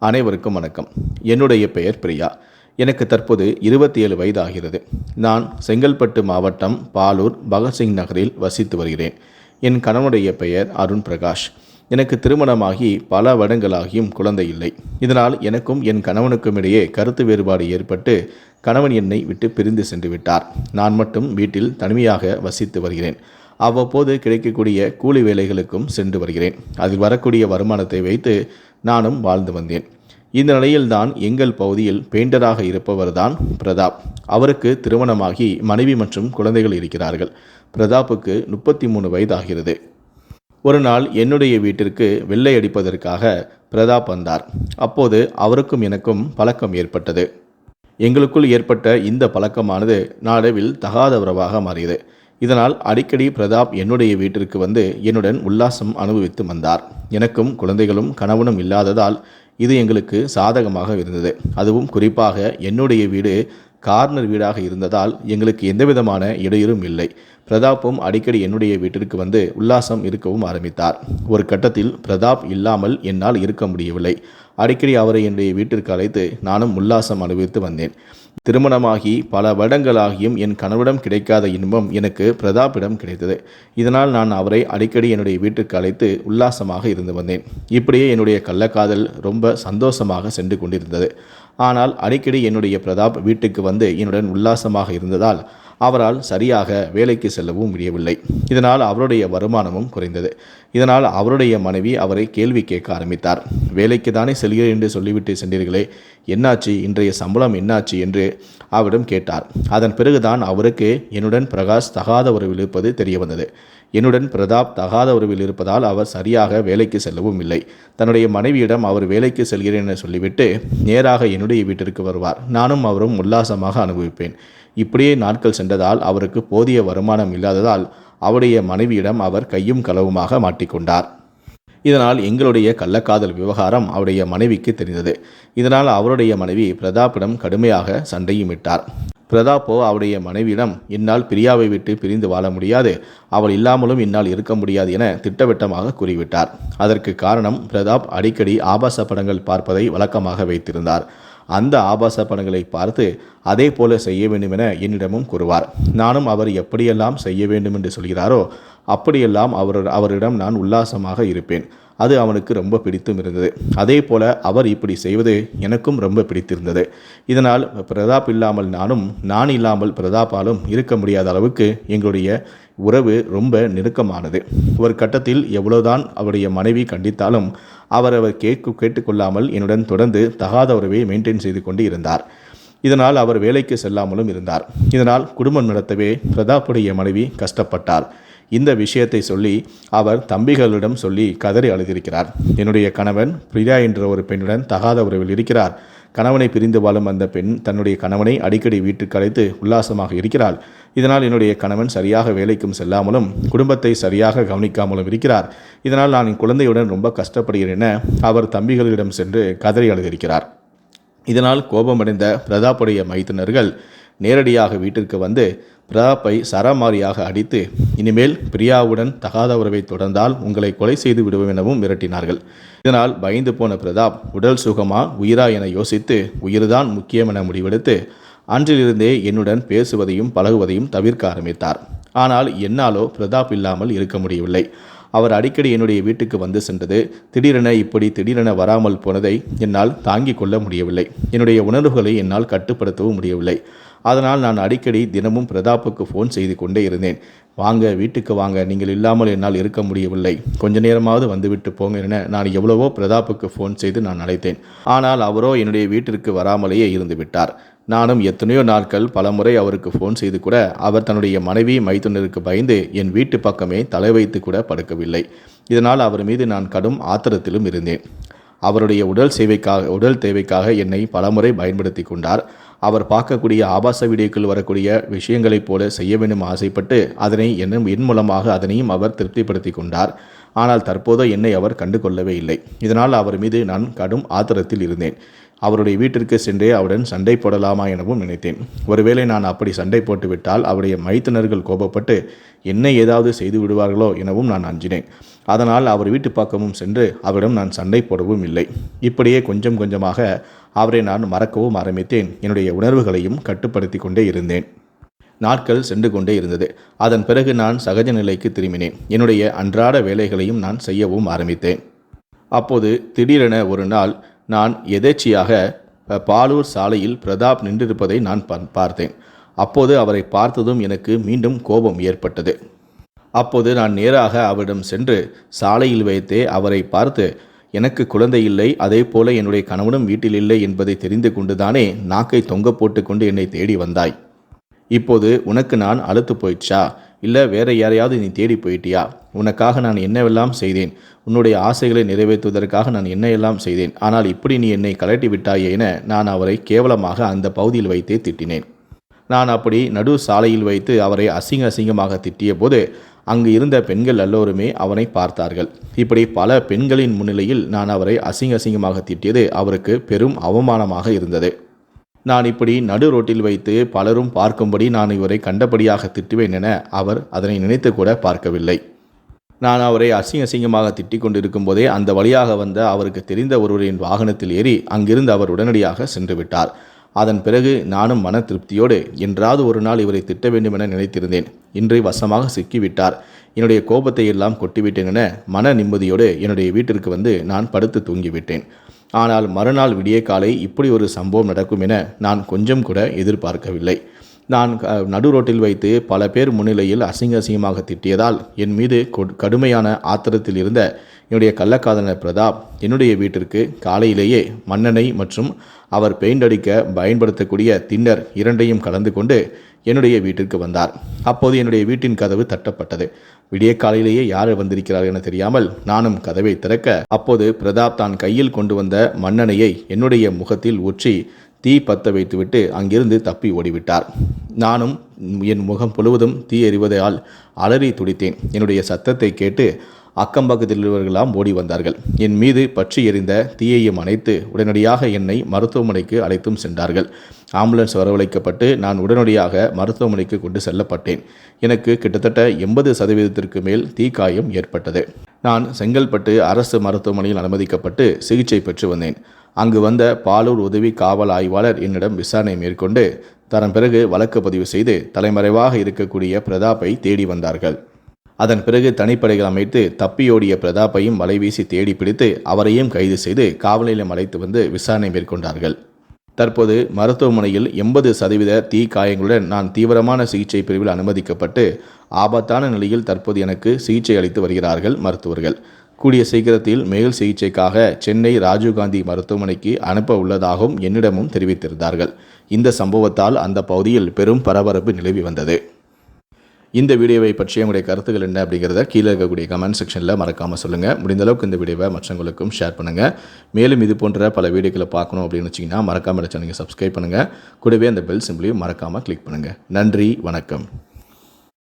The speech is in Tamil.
அனைவருக்கும் வணக்கம். என்னுடைய பெயர் பிரியா. எனக்கு தற்போது 27 வயது ஆகிறது. நான் செங்கல்பட்டு மாவட்டம் பாலூர் பகத்சிங் நகரில் வசித்து வருகிறேன். என் கணவனுடைய பெயர் அருண் பிரகாஷ். எனக்கு திருமணமாகி பல வருடங்களாகியும் குழந்தை இல்லை. இதனால் எனக்கும் என் கணவனுக்கும் இடையே கருத்து வேறுபாடு ஏற்பட்டு கணவன் என்னை விட்டு பிரிந்து சென்று விட்டார். நான் மட்டும் வீட்டில் தனிமையாக வசித்து வருகிறேன். அவ்வப்போது கிடைக்கக்கூடிய கூலி வேலைகளுக்கும் சென்று வருகிறேன். அதில் வரக்கூடிய வருமானத்தை வைத்து நானும் வாழ்ந்து வந்தேன். இந்த நிலையில்தான் எங்கள் பகுதியில் பெயிண்டராக இருப்பவர்தான் பிரதாப். அவருக்கு திருமணமாகி மனைவி மற்றும் குழந்தைகள் இருக்கிறார்கள். பிரதாப்புக்கு 33 வயது ஆகிறது. ஒரு நாள் என்னுடைய வீட்டிற்கு வெள்ளை அடிப்பதற்காக பிரதாப் வந்தார். அப்போது அவருக்கும் எனக்கும் பழக்கம் ஏற்பட்டது. எங்களுக்குள் ஏற்பட்ட இந்த பழக்கமானது நாளடைவில் தகாத உறவாக மாறியது. இதனால் அடிக்கடி பிரதாப் என்னுடைய வீட்டிற்கு வந்து என்னுடன் உல்லாசம் அனுபவித்து வந்தார். எனக்கும் குழந்தைகளும் கணவனும் இல்லாததால் இது எங்களுக்கு சாதகமாக இருந்தது. அதுவும் குறிப்பாக என்னுடைய வீடு கார்னர் வீடாக இருந்ததால் எங்களுக்கு எந்தவிதமான இடையூறும் இல்லை. பிரதாப்பும் அடிக்கடி என்னுடைய வீட்டிற்கு வந்து உல்லாசம் இருக்கவும் ஆரம்பித்தார். ஒரு கட்டத்தில் பிரதாப் இல்லாமல் என்னால் இருக்க முடியவில்லை. அடிக்கடி அவரை என்னுடைய வீட்டிற்கு அழைத்து நானும் உல்லாசம் அனுபவித்து வந்தேன். திருமணமாகி பல வருடங்களாகியும் என் கணவனிடம் கிடைக்காத இன்பம் எனக்கு பிரதாப்பிடம் கிடைத்தது. இதனால் நான் அவரை அடிக்கடி என்னுடைய வீட்டுக்கு அழைத்து உல்லாசமாக இருந்து வந்தேன். இப்படியே என்னுடைய கள்ளக்காதல் ரொம்ப சந்தோஷமாக சென்று கொண்டிருந்தது. ஆனால் அடிக்கடி என்னுடைய பிரதாப் வீட்டுக்கு வந்து என்னுடன் உல்லாசமாக இருந்ததால் அவரால் சரியாக வேலைக்கு செல்லவும் முடியவில்லை. இதனால் அவருடைய வருமானமும் குறைந்தது. இதனால் அவருடைய மனைவி அவரை கேள்வி கேட்க ஆரம்பித்தார். வேலைக்கு தானே செல்கிறேன் என்று சொல்லிவிட்டு சென்றீர்களே, என்னாச்சு, இன்றைய சம்பளம் என்னாச்சு என்று அவரிடம் கேட்டார். அதன் பிறகுதான் அவருக்கு என்னுடன் பிரகாஷ் தகாத உறவில் இருப்பது தெரிய வந்தது. என்னுடன் பிரதாப் தகாத உறவில் இருப்பதால் அவர் சரியாக வேலைக்கு செல்லவும் இல்லை. தன்னுடைய மனைவியிடம் அவர் வேலைக்கு செல்கிறேன் என சொல்லிவிட்டு நேராக என்னுடைய வீட்டிற்கு வருவார். நானும் அவரும் உல்லாசமாக அனுபவிப்பேன். இப்படியே நாட்கள் சென்றதால் அவருக்கு போதிய வருமானம் இல்லாததால் அவருடைய மனைவியிடம் அவர் கையும் களவுமாக மாட்டிக்கொண்டார். இதனால் எங்களுடைய கள்ளக்காதல் விவகாரம் அவருடைய மனைவிக்கு தெரிந்தது. இதனால் அவருடைய மனைவி பிரதாப்பிடம் கடுமையாக சண்டையும் இட்டார். பிரதாப்போ அவருடைய மனைவியிடம் என்னால் பிரியாவை விட்டு பிரிந்து வாழ முடியாது, அவள் இல்லாமலும் என்னால் இருக்க முடியாது என திட்டவட்டமாக கூறிவிட்டார். அதற்கு காரணம் பிரதாப் அடிக்கடி ஆபாச படங்கள் பார்ப்பதை வழக்கமாக வைத்திருந்தார். அந்த ஆபாச படங்களை பார்த்து அதே போல செய்ய வேண்டும் என என்னிடமும் கூறுவார். நானும் அவர் எப்படியெல்லாம் செய்ய வேண்டும் என்று சொல்கிறாரோ அப்படியெல்லாம் அவரிடம் நான் உல்லாசமாக இருப்பேன். அது அவனுக்கு ரொம்ப பிடித்தும் இருந்தது. அதே போல அவர் இப்படி செய்வது எனக்கும் ரொம்ப பிடித்திருந்தது. இதனால் பிரதாப் இல்லாமல் நானும், நான் இல்லாமல் பிரதாப்பாலும் இருக்க முடியாத அளவுக்கு எங்களுடைய உறவு ரொம்ப நெருக்கமானது. ஒரு கட்டத்தில் எவ்வளவுதான் அவருடைய மனைவி கண்டித்தாலும் அவர் கேட்டுக்கொள்ளாமல் என்னுடன் தொடர்ந்து தகாத உறவை மெயின்டைன் செய்து கொண்டு இருந்தார். இதனால் அவர் வேலைக்கு செல்லாமலும் இருந்தார். இதனால் குடும்பம் நடத்தவே பிரதாப்புடைய மனைவி கஷ்டப்பட்டார். இந்த விஷயத்தை சொல்லி அவர் தம்பிகளிடம் சொல்லி கதறி அழுதிருக்கிறார். என்னுடைய கணவன் பிரியா என்ற ஒரு பெண்ணுடன் தகாத உறவில் இருக்கிறார். கணவனை பிரிந்து வாழும் அந்த பெண் தன்னுடைய கணவனை அடிக்கடி வீட்டுக்கு அழைத்து உல்லாசமாக இருக்கிறாள். இதனால் என்னுடைய கணவன் சரியாக வேலைக்கும் செல்லாமலும் குடும்பத்தை சரியாக கவனிக்காமலும் இருக்கிறார். இதனால் நான் என் குழந்தையுடன் ரொம்ப கஷ்டப்படுகிறேன் என அவர் தம்பிகளிடம் சென்று கதறி அழுதிருக்கிறார். இதனால் கோபமடைந்த பிரதாப்புடைய மைத்துனர்கள் நேரடியாக வீட்டிற்கு வந்து பிரதாப்பை சரமாரியாக அடித்து இனிமேல் பிரியாவுடன் தகாத உறவை தொடர்ந்தால் உங்களை கொலை செய்து விடுவோம் எனவும் மிரட்டினார்கள். இதனால் பயந்து போன பிரதாப் உடல் சுகமா உயிரா என யோசித்து உயிர்தான் முக்கியம் என முடிவெடுத்து அன்றிலிருந்தே என்னுடன் பேசுவதையும் பழகுவதையும் தவிர்க்க ஆரம்பித்தார். ஆனால் என்னாலோ பிரதாப் இல்லாமல் இருக்க முடியவில்லை. அவர் அடிக்கடி என்னுடைய வீட்டுக்கு வந்து சென்றது திடீரென வராமல் போனதை என்னால் தாங்கிக் கொள்ள முடியவில்லை. என்னுடைய உணர்வுகளை என்னால் கட்டுப்படுத்தவும் முடியவில்லை. அதனால் நான் அடிக்கடி தினமும் பிரதாப்புக்கு ஃபோன் செய்து கொண்டே இருந்தேன். வாங்க, வீட்டுக்கு வாங்க, நீங்கள் இல்லாமல் என்னால் இருக்க முடியவில்லை, கொஞ்ச நேரமாவது வந்துவிட்டு போங்க என நான் எவ்வளவோ பிரதாப்புக்கு ஃபோன் செய்து நான் அழைத்தேன். ஆனால் அவரோ என்னுடைய வீட்டிற்கு வராமலேயே இருந்து விட்டார். நானும் எத்தனையோ நாட்கள் பலமுறை அவருக்கு ஃபோன் செய்து கூட அவர் தன்னுடைய மனைவி மைத்துனருக்கு பயந்து என் வீட்டு பக்கமே தலை வைத்து கூட படுக்கவில்லை. இதனால் அவர் மீது நான் கடும் ஆத்திரத்திலும் இருந்தேன். அவருடைய உடல் தேவைக்காக என்னை பலமுறை பயன்படுத்தி கொண்டார். அவர் பார்க்கக்கூடிய ஆபாச வீடியோக்கள் வரக்கூடிய விஷயங்களைப் போல செய்ய வேண்டும் ஆசைப்பட்டு அதனை என் மூலமாக அதனையும் அவர் திருப்திப்படுத்தி கொண்டார். ஆனால் தற்போது என்னை அவர் கண்டு கொள்ளவே இல்லை. இதனால் அவர் மீது நான் கடும் ஆத்திரத்தில் இருந்தேன். அவருடைய வீட்டிற்கு சென்றே அவருடன் சண்டை போடலாமா எனவும் நினைத்தேன். ஒருவேளை நான் அப்படி சண்டை போட்டுவிட்டால் அவருடைய மைத்துனர்கள் கோபப்பட்டு என்னை ஏதாவது செய்து விடுவார்களோ எனவும் நான் அஞ்சினேன். அதனால் அவர் வீட்டு பக்கமும் சென்று அவரிடம் நான் சண்டை போடவும் இல்லை. இப்படியே கொஞ்சம் கொஞ்சமாக அவரை நான் மறக்கவும் ஆரம்பித்தேன். என்னுடைய உணர்வுகளையும் கட்டுப்படுத்தி கொண்டே இருந்தேன். நாட்கள் சென்று கொண்டே இருந்தது. அதன் பிறகு நான் சகஜ நிலைக்கு திரும்பினேன். என்னுடைய அன்றாட வேலைகளையும் நான் செய்யவும் ஆரம்பித்தேன். அப்போது திடீரென ஒரு நாள் நான் எதேச்சியாக பாலூர் சாலையில் பிரதாப் நின்றிருப்பதை நான் பார்த்தேன். அப்போது அவரை பார்த்ததும் எனக்கு மீண்டும் கோபம் ஏற்பட்டது. அப்போது நான் நேராக அவரிடம் சென்று சாலையில் வைத்தே அவரை பார்த்து, எனக்கு குழந்தை இல்லை, அதே போல என்னுடைய கணவனும் வீட்டில் இல்லை என்பதை தெரிந்து கொண்டுதானே நாக்கை தொங்க போட்டு கொண்டு என்னை தேடி வந்தாய். இப்போது உனக்கு நான் அலுத்து போயிடுச்சா, இல்லை வேற யாரையாவது நீ தேடி போயிட்டியா? உனக்காக நான் என்னவெல்லாம் செய்தேன், உன்னுடைய ஆசைகளை நிறைவேற்றுவதற்காக நான் என்னையெல்லாம் செய்தேன். ஆனால் இப்படி நீ என்னை கலட்டி விட்டாயே என நான் அவரை கேவலமாக அந்த பகுதியில் வைத்தே திட்டினேன். நான் அப்படி நடு சாலையில் வைத்து அவரை அசிங்கமாக திட்டிய போது அங்கு இருந்த பெண்கள் எல்லோருமே அவனை பார்த்தார்கள். இப்படி பல பெண்களின் முன்னிலையில் நான் அவரை அசிங்கமாக திட்டியது அவருக்கு பெரும் அவமானமாக இருந்தது. நான் இப்படி நடு ரோட்டில் வைத்து பலரும் பார்க்கும்படி நான் இவரை கண்டபடியாக திட்டுவேன் என அவர் அதனை நினைத்து கூட பார்க்கவில்லை. நான் அவரை அசிங்கமாக திட்டிக் கொண்டிருக்கும் போதே அந்த வழியாக வந்த அவருக்கு தெரிந்த ஒருவரின் வாகனத்தில் ஏறி அங்கிருந்து அவர் உடனடியாக சென்று விட்டார். அதன் பிறகு நானும் மன திருப்தியோடு என்றாவது ஒரு நாள் இவரை திட்ட வேண்டும் என நினைத்திருந்தேன். இன்று வசமாக சிக்கிவிட்டார். என்னுடைய கோபத்தை எல்லாம் கொட்டிவிட்டேன் என மன நிம்மதியோடு என்னுடைய வீட்டிற்கு வந்து நான் படுத்து தூங்கிவிட்டேன். ஆனால் மறுநாள் விடிய காலை இப்படி ஒரு சம்பவம் நடக்கும் என நான் கொஞ்சம் கூட எதிர்பார்க்கவில்லை. நான் நடு ரோட்டில் வைத்து பல பேர் முன்னிலையில் அசிங்கமாக திட்டியதால் என் மீது கடுமையான ஆத்திரத்தில் இருந்த என்னுடைய கள்ளக்காதலர் பிரதாப் என்னுடைய வீட்டிற்கு காலையிலேயே மண்ணெண்ணெய் மற்றும் அவர் பெயிண்ட் அடிக்க பயன்படுத்தக்கூடிய தின்னர் இரண்டையும் கலந்து கொண்டு என்னுடைய வீட்டிற்கு வந்தார். அப்போது என்னுடைய வீட்டின் கதவு தட்டப்பட்டது. விடிய காலையிலேயே யார் வந்திருக்கிறார் என தெரியாமல் நானும் கதவை திறக்க, அப்போது பிரதாப் தான் கையில் கொண்டு வந்த மண்ணெண்ணெயை என்னுடைய முகத்தில் ஊற்றி தீ பற்ற வைத்துவிட்டு அங்கிருந்து தப்பி ஓடிவிட்டார். நானும் என் முகம் முழுவதும் தீ எறிவதால் அலறி துடித்தேன். என்னுடைய சத்தத்தை கேட்டு அக்கம்பக்கத்தில் உள்ளவர்களாம் ஓடி வந்தார்கள். என் மீது பற்றி எறிந்த தீயையும் அணைத்து உடனடியாக என்னை மருத்துவமனைக்கு அழைத்தும் சென்றார்கள். ஆம்புலன்ஸ் வரவழைக்கப்பட்டு நான் உடனடியாக மருத்துவமனைக்கு கொண்டு செல்லப்பட்டேன். எனக்கு கிட்டத்தட்ட 80% மேல் தீக்காயம் ஏற்பட்டது. நான் செங்கல்பட்டு அரசு மருத்துவமனையில் அனுமதிக்கப்பட்டு சிகிச்சை பெற்று வந்தேன். அங்கு வந்த பாலூர் உதவி காவல் ஆய்வாளர் என்னிடம் விசாரணை மேற்கொண்டு தன் பிறகு வழக்கு பதிவு செய்து தலைமறைவாக இருக்கக்கூடிய பிரதாப்பை தேடி வந்தார்கள். அதன் பிறகு தனிப்படைகள் அமைத்து தப்பியோடிய பிரதாப்பையும் வலைவீசி தேடி பிடித்து அவரையும் கைது செய்து காவல் நிலையம் அழைத்து வந்து விசாரணை மேற்கொண்டார்கள். தற்போது மருத்துவமனையில் 80% தீ காயங்களுடன் நான் தீவிரமான சிகிச்சை பிரிவில் அனுமதிக்கப்பட்டு ஆபத்தான நிலையில் தற்போது எனக்கு சிகிச்சை அளித்து வருகிறார்கள் மருத்துவர்கள். கூடிய சீக்கிரத்தில் மேல் சிகிச்சைக்காக சென்னை ராஜீவ்காந்தி மருத்துவமனைக்கு அனுப்ப உள்ளதாகவும் என்னிடமும் தெரிவித்திருந்தார்கள். இந்த சம்பவத்தால் அந்த பகுதியில் பெரும் பரபரப்பு நிலவி வந்தது. இந்த வீடியோவை பற்றிய உங்களுடைய கருத்துக்கள் என்ன அப்படிங்கிறத கீழே இருக்கக்கூடிய கமெண்ட் செக்ஷனில் மறக்காமல் சொல்லுங்கள். முடிந்த அளவுக்கு இந்த வீடியோவை மற்றவங்களுக்கும் ஷேர் பண்ணுங்கள். மேலும் இது போன்ற பல வீடியோக்களை பார்க்கணும் அப்படின்னு வச்சிங்கன்னா மறக்காமல் சேனலை சப்ஸ்கிரைப் பண்ணுங்கள். கூடவே அந்த பெல் சிம்பிளையும் மறக்காமல் கிளிக் பண்ணுங்கள். நன்றி, வணக்கம்.